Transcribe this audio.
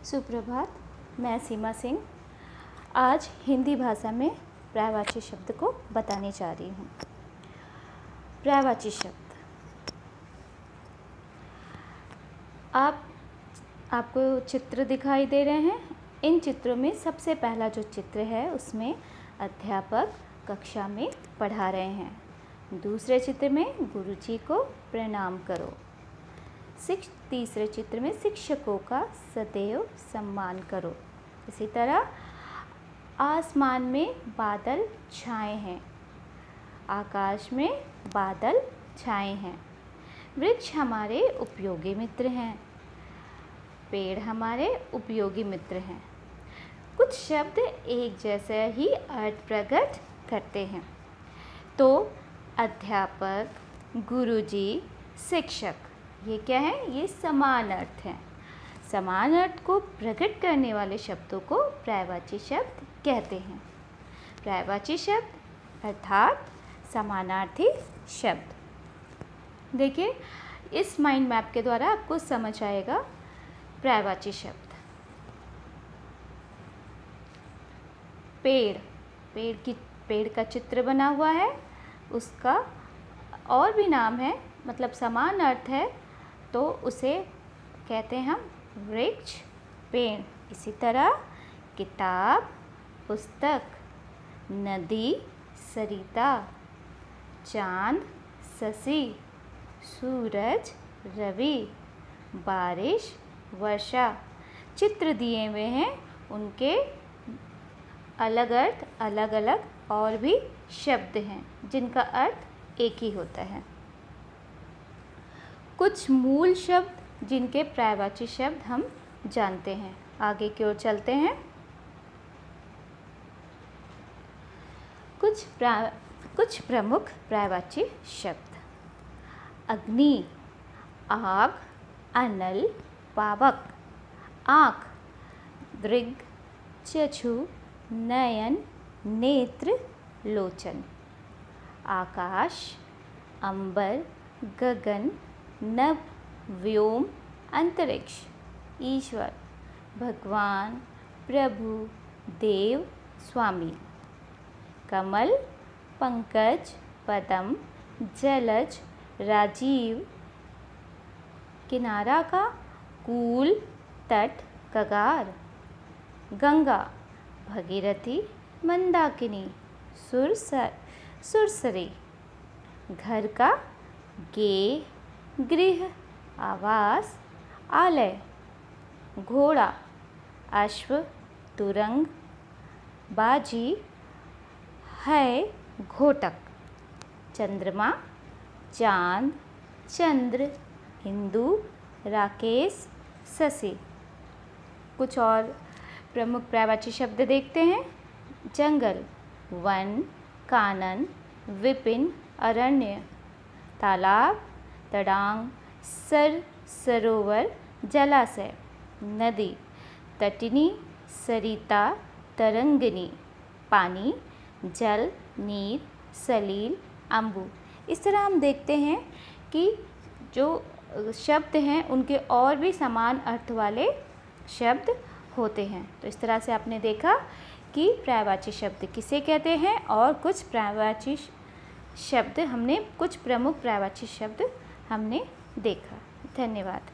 सुप्रभात। मैं सीमा सिंह आज हिंदी भाषा में पर्यायवाची शब्द को बताने जा रही हूँ। पर्यायवाची शब्द आपको चित्र दिखाई दे रहे हैं। इन चित्रों में सबसे पहला जो चित्र है उसमें अध्यापक कक्षा में पढ़ा रहे हैं। दूसरे चित्र में गुरुजी को प्रणाम करो। तीसरे चित्र में शिक्षकों का सदैव सम्मान करो। इसी तरह आसमान में बादल छाए हैं। आकाश में बादल छाए हैं। वृक्ष हमारे उपयोगी मित्र हैं। पेड़ हमारे उपयोगी मित्र हैं। कुछ शब्द एक जैसे ही अर्थ प्रकट करते हैं। तो अध्यापक, गुरुजी, शिक्षक, ये क्या है? ये समान अर्थ हैं। समान अर्थ को प्रकट करने वाले शब्दों को पर्यायवाची शब्द कहते हैं। पर्यायवाची शब्द अर्थात समानार्थी शब्द। देखिए, इस माइंड मैप के द्वारा आपको समझ आएगा पर्यायवाची शब्द। पेड़ का चित्र बना हुआ है। उसका और भी नाम है, मतलब समान अर्थ है, तो उसे कहते हैं हम वृक्ष, पेड़। इसी तरह किताब, पुस्तक, नदी, सरिता, चांद, शशि, सूरज, रवि, बारिश, वर्षा। चित्र दिए हुए हैं, उनके अलग अर्थ, अलग अलग और भी शब्द हैं जिनका अर्थ एक ही होता है। कुछ मूल शब्द जिनके पर्यायवाची शब्द हम जानते हैं। आगे की ओर चलते हैं। कुछ प्रमुख पर्यायवाची शब्द। अग्नि, आग, अनल, पावक, आँख, दृग, चक्षु, नयन, नेत्र, लोचन। आकाश, अंबर, गगन, नभ, व्योम, अंतरिक्ष। ईश्वर, भगवान, प्रभु, देव, स्वामी। कमल, पंकज, पद्म, जलज, राजीव। किनारा का कूल, तट, कगार। गंगा, भगीरथी, मंदाकिनी, सुरसरी। घर का गे, गृह, आवास, आलय। घोड़ा, अश्व, तुरंग, बाजी, है, घोटक। चंद्रमा, चांद, चंद्र, हिंदू, राकेश, शशि। कुछ और प्रमुख पर्यायवाची शब्द देखते हैं। जंगल, वन, कानन, विपिन, अरण्य। तालाब, तड़ांग, सरोवर, जलाशय। नदी, तटिनी, सरिता, तरंगिणी। पानी, जल, नीर, सलील, अम्बु। इस तरह हम देखते हैं कि जो शब्द हैं उनके और भी समान अर्थ वाले शब्द होते हैं। तो इस तरह से आपने देखा कि पर्यायवाची शब्द किसे कहते हैं और कुछ पर्यायवाची शब्द कुछ प्रमुख पर्यायवाची शब्द हमने देखा। धन्यवाद।